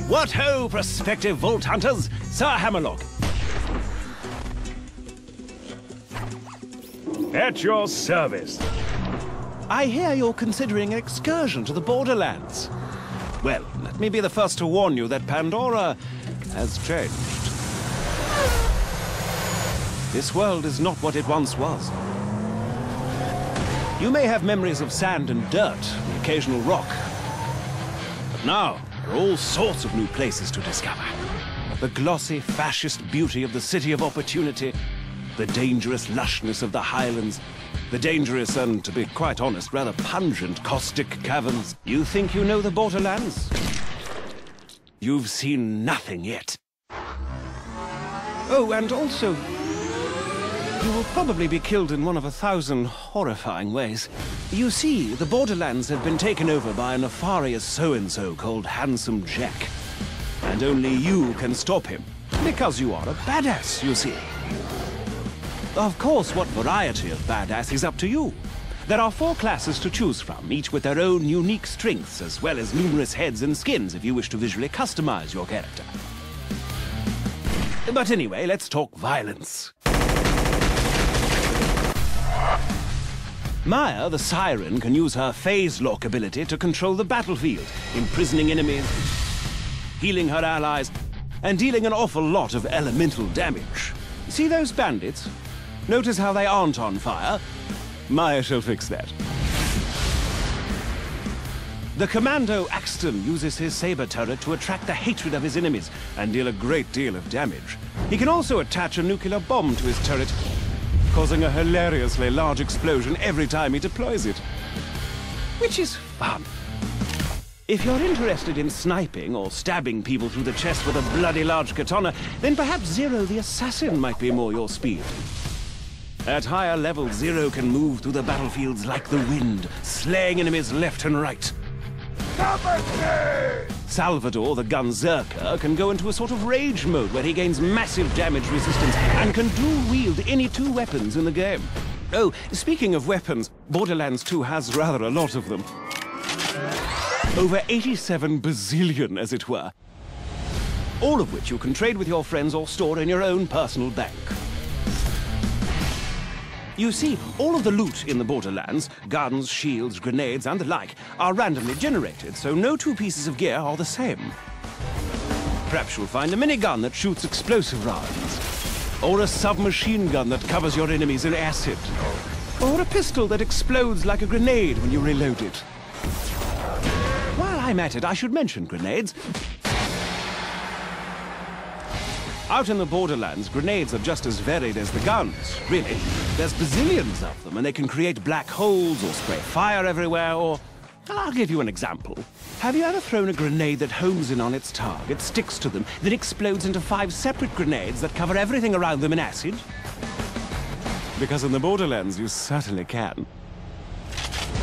What ho, prospective vault hunters! Sir Hammerlock. At your service. I hear you're considering an excursion to the Borderlands. Well, let me be the first to warn you that Pandora has changed. This world is not what it once was. You may have memories of sand and dirt, the occasional rock. But now, there are all sorts of new places to discover. The glossy, fascist beauty of the City of Opportunity, the dangerous lushness of the Highlands, the dangerous and, to be quite honest, rather pungent caustic caverns. You think you know the Borderlands? You've seen nothing yet. Oh, and also, you will probably be killed in one of 1,000 horrifying ways. You see, the Borderlands have been taken over by a nefarious so-and-so called Handsome Jack. And only you can stop him, because you are a badass, you see. Of course, what variety of badass is up to you. There are 4 classes to choose from, each with their own unique strengths, as well as numerous heads and skins if you wish to visually customize your character. But anyway, let's talk violence. Maya, the Siren, can use her phase lock ability to control the battlefield, imprisoning enemies, healing her allies, and dealing an awful lot of elemental damage. See those bandits? Notice how they aren't on fire? Maya shall fix that. The Commando Axton uses his saber turret to attract the hatred of his enemies and deal a great deal of damage. He can also attach a nuclear bomb to his turret, causing a hilariously large explosion every time he deploys it. Which is fun. If you're interested in sniping or stabbing people through the chest with a bloody large katana, then perhaps Zero the Assassin might be more your speed. At higher levels, Zero can move through the battlefields like the wind, slaying enemies left and right. Salvador, the Gunzerker, can go into a sort of rage mode where he gains massive damage resistance and can dual-wield any 2 weapons in the game. Oh, speaking of weapons, Borderlands 2 has rather a lot of them. Over 87 bazillion, as it were. All of which you can trade with your friends or store in your own personal bank. You see, all of the loot in the Borderlands, guns, shields, grenades, and the like, are randomly generated, so no 2 pieces of gear are the same. Perhaps you'll find a minigun that shoots explosive rounds, or a submachine gun that covers your enemies in acid, or a pistol that explodes like a grenade when you reload it. While I'm at it, I should mention grenades. Out in the Borderlands, grenades are just as varied as the guns, really. There's bazillions of them, and they can create black holes or spray fire everywhere, or... I'll give you an example. Have you ever thrown a grenade that homes in on its target, sticks to them, then explodes into 5 separate grenades that cover everything around them in acid? Because in the Borderlands, you certainly can.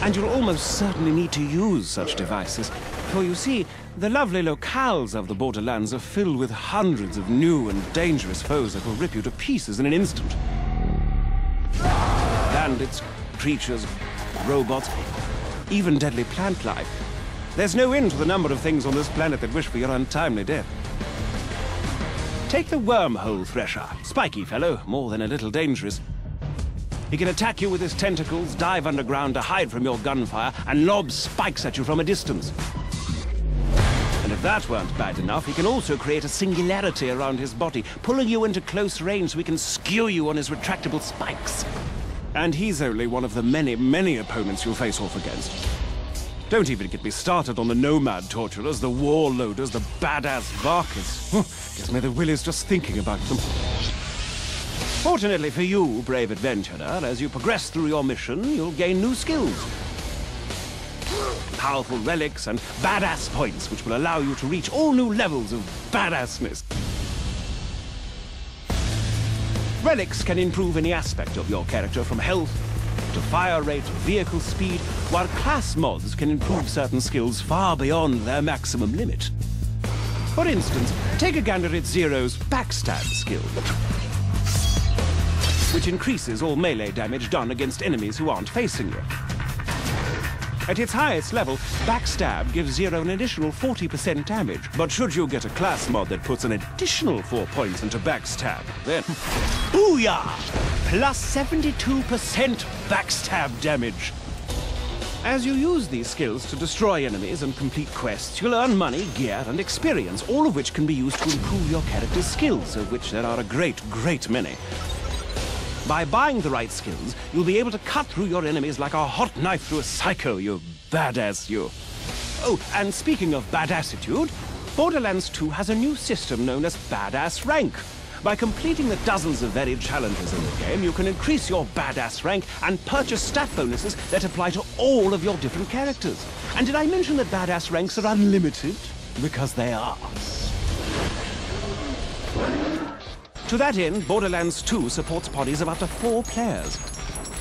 And you'll almost certainly need to use such devices. For you see, the lovely locales of the Borderlands are filled with hundreds of new and dangerous foes that will rip you to pieces in an instant. Bandits, creatures, robots, even deadly plant life. There's no end to the number of things on this planet that wish for your untimely death. Take the wormhole thresher. Spiky fellow, more than a little dangerous. He can attack you with his tentacles, dive underground to hide from your gunfire, and lob spikes at you from a distance. And if that weren't bad enough, he can also create a singularity around his body, pulling you into close range so he can skew you on his retractable spikes. And he's only one of the many, many opponents you'll face off against. Don't even get me started on the nomad torturers, the warlorders, the badass barkers. Gives me the willies just thinking about them. Fortunately for you, brave adventurer, as you progress through your mission, you'll gain new skills. Powerful relics and badass points, which will allow you to reach all new levels of badassness. Relics can improve any aspect of your character, from health to fire rate to vehicle speed, while class mods can improve certain skills far beyond their maximum limit. For instance, take a gander at Zero's backstab skill, which increases all melee damage done against enemies who aren't facing you. At its highest level, Backstab gives Zero an additional 40% damage. But should you get a class mod that puts an additional 4 points into Backstab, then... Booyah! Plus 72% Backstab damage. As you use these skills to destroy enemies and complete quests, you'll earn money, gear, and experience, all of which can be used to improve your character's skills, of which there are a great, great many. By buying the right skills, you'll be able to cut through your enemies like a hot knife through a psycho, you badass you. Oh, and speaking of badassitude, Borderlands 2 has a new system known as Badass Rank. By completing the dozens of varied challenges in the game, you can increase your badass rank and purchase stat bonuses that apply to all of your different characters. And did I mention that badass ranks are unlimited? Because they are. To that end, Borderlands 2 supports parties of up to 4 players.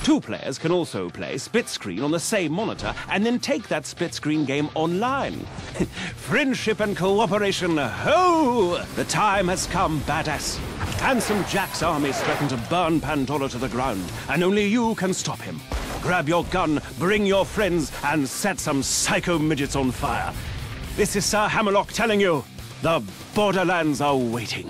2 players can also play split screen on the same monitor and then take that split screen game online. Friendship and cooperation, ho! The time has come, badass. Handsome Jack's armies threaten to burn Pandora to the ground, and only you can stop him. Grab your gun, bring your friends, and set some psycho midgets on fire. This is Sir Hammerlock telling you, the Borderlands are waiting.